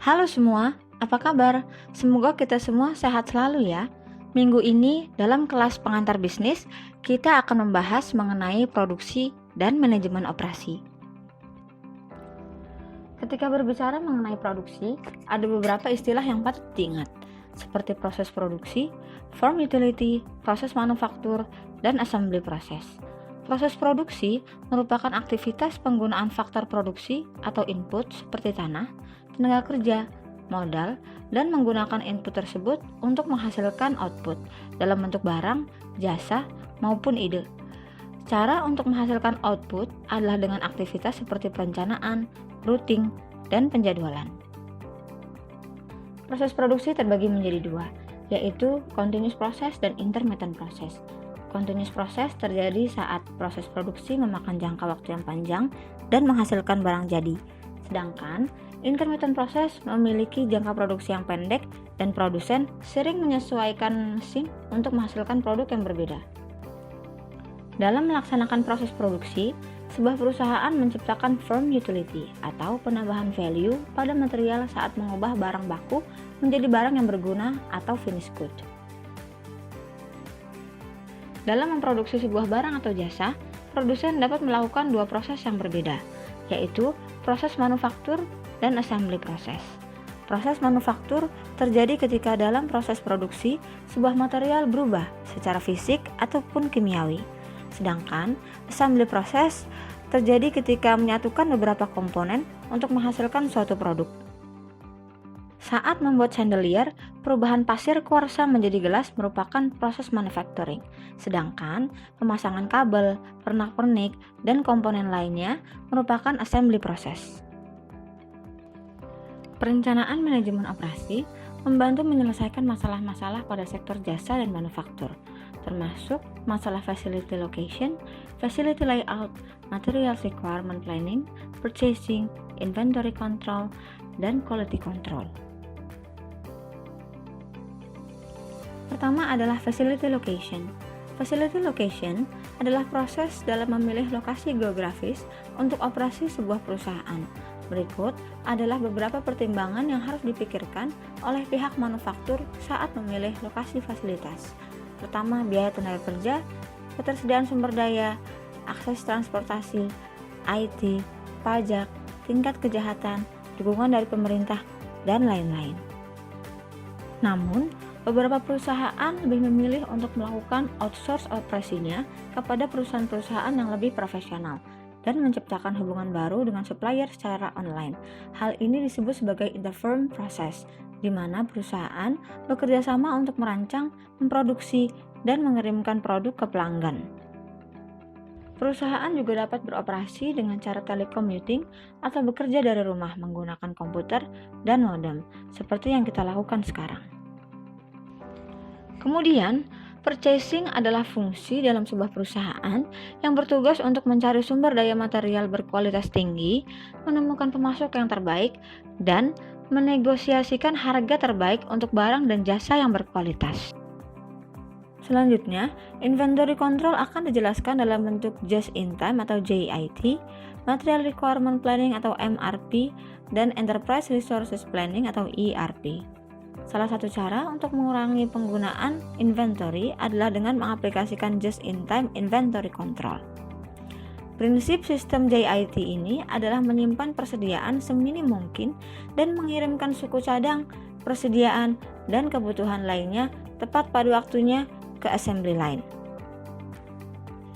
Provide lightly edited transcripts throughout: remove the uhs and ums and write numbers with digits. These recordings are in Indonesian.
Halo semua, apa kabar? Semoga kita semua sehat selalu ya. Minggu ini dalam kelas pengantar bisnis, kita akan membahas mengenai produksi dan manajemen operasi. Ketika berbicara mengenai produksi, ada beberapa istilah yang patut diingat, seperti proses produksi, form utility, proses manufaktur, dan assembly proses. Proses produksi merupakan aktivitas penggunaan faktor produksi atau input seperti tanah, tenaga kerja, modal, dan menggunakan input tersebut untuk menghasilkan output dalam bentuk barang, jasa, maupun ide. Cara untuk menghasilkan output adalah dengan aktivitas seperti perencanaan, routing, dan penjadwalan. Proses produksi terbagi menjadi dua, yaitu continuous process dan intermittent process. Continuous process terjadi saat proses produksi memakan jangka waktu yang panjang dan menghasilkan barang jadi. Sedangkan intermittent process memiliki jangka produksi yang pendek dan produsen sering menyesuaikan mesin untuk menghasilkan produk yang berbeda. Dalam melaksanakan proses produksi, sebuah perusahaan menciptakan firm utility atau penambahan value pada material saat mengubah barang baku menjadi barang yang berguna atau finished good. Dalam memproduksi sebuah barang atau jasa, produsen dapat melakukan dua proses yang berbeda, yaitu proses manufaktur dan assembly proses. Proses manufaktur terjadi ketika dalam proses produksi sebuah material berubah secara fisik ataupun kimiawi. Sedangkan assembly proses terjadi ketika menyatukan beberapa komponen untuk menghasilkan suatu produk. Saat membuat chandelier, perubahan pasir kuarsa menjadi gelas merupakan proses manufacturing. Sedangkan pemasangan kabel, pernak-pernik, dan komponen lainnya merupakan assembly proses. Perencanaan manajemen operasi membantu menyelesaikan masalah-masalah pada sektor jasa dan manufaktur, termasuk masalah facility location, facility layout, materials requirement planning, purchasing, inventory control, dan quality control. Pertama adalah facility location. Facility location adalah proses dalam memilih lokasi geografis untuk operasi sebuah perusahaan. Berikut adalah beberapa pertimbangan yang harus dipikirkan oleh pihak manufaktur saat memilih lokasi fasilitas. Pertama, biaya tenaga kerja, ketersediaan sumber daya, akses transportasi, IT, pajak, tingkat kejahatan, dukungan dari pemerintah, dan lain-lain. Namun, beberapa perusahaan lebih memilih untuk melakukan outsource operasinya kepada perusahaan-perusahaan yang lebih profesional dan menciptakan hubungan baru dengan supplier secara online. Hal ini disebut sebagai interfirm process, di mana perusahaan bekerja sama untuk merancang, memproduksi, dan mengirimkan produk ke pelanggan. Perusahaan juga dapat beroperasi dengan cara telecommuting atau bekerja dari rumah menggunakan komputer dan modem, seperti yang kita lakukan sekarang. Kemudian, purchasing adalah fungsi dalam sebuah perusahaan yang bertugas untuk mencari sumber daya material berkualitas tinggi, menemukan pemasok yang terbaik, dan menegosiasikan harga terbaik untuk barang dan jasa yang berkualitas. Selanjutnya, inventory control akan dijelaskan dalam bentuk just in time atau JIT, material requirement planning atau MRP, dan enterprise resources planning atau ERP. Salah satu cara untuk mengurangi penggunaan inventory adalah dengan mengaplikasikan just-in-time inventory control. Prinsip sistem JIT ini adalah menyimpan persediaan seminim mungkin dan mengirimkan suku cadang, persediaan, dan kebutuhan lainnya tepat pada waktunya ke assembly line.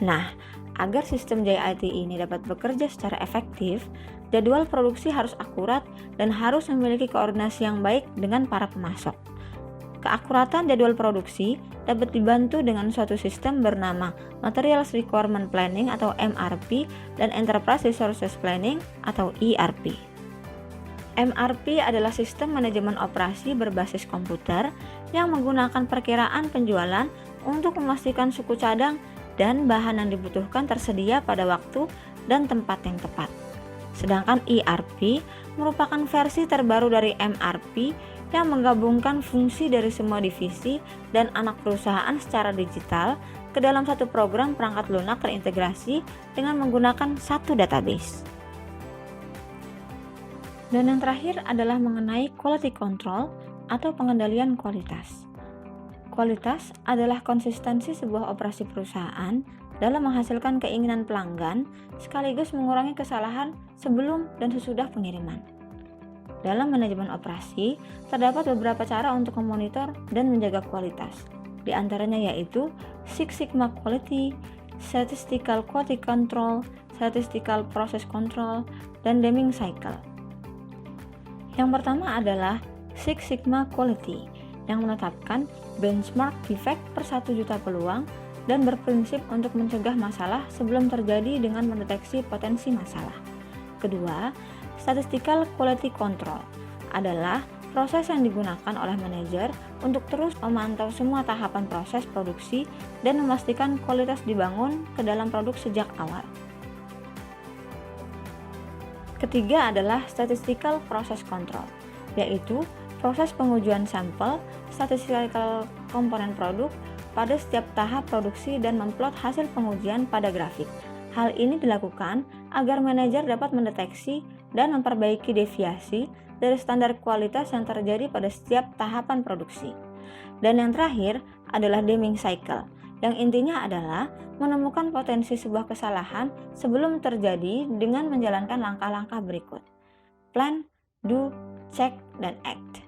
Nah, agar sistem JIT ini dapat bekerja secara efektif, jadwal produksi harus akurat dan harus memiliki koordinasi yang baik dengan para pemasok. Keakuratan jadwal produksi dapat dibantu dengan suatu sistem bernama Materials Requirement Planning atau MRP dan Enterprise Resources Planning atau ERP. MRP adalah sistem manajemen operasi berbasis komputer yang menggunakan perkiraan penjualan untuk memastikan suku cadang dan bahan yang dibutuhkan tersedia pada waktu dan tempat yang tepat. Sedangkan ERP merupakan versi terbaru dari MRP yang menggabungkan fungsi dari semua divisi dan anak perusahaan secara digital ke dalam satu program perangkat lunak terintegrasi dengan menggunakan satu database. Dan yang terakhir adalah mengenai quality control atau pengendalian kualitas. Kualitas adalah konsistensi sebuah operasi perusahaan dalam menghasilkan keinginan pelanggan sekaligus mengurangi kesalahan sebelum dan sesudah pengiriman. Dalam manajemen operasi, terdapat beberapa cara untuk memonitor dan menjaga kualitas. Di antaranya yaitu Six Sigma Quality, Statistical Quality Control, Statistical Process Control, dan Deming Cycle. Yang pertama adalah Six Sigma Quality, yang menetapkan benchmark defect per 1 juta peluang dan berprinsip untuk mencegah masalah sebelum terjadi dengan mendeteksi potensi masalah. Kedua, Statistical Quality Control adalah proses yang digunakan oleh manajer untuk terus memantau semua tahapan proses produksi dan memastikan kualitas dibangun ke dalam produk sejak awal. Ketiga adalah Statistical Process Control, yaitu proses pengujian sampel statistical komponen produk pada setiap tahap produksi dan memplot hasil pengujian pada grafik. Hal ini dilakukan agar manajer dapat mendeteksi dan memperbaiki deviasi dari standar kualitas yang terjadi pada setiap tahapan produksi. Dan yang terakhir adalah Deming Cycle, yang intinya adalah menemukan potensi sebuah kesalahan sebelum terjadi dengan menjalankan langkah-langkah berikut: plan, do, check, dan act.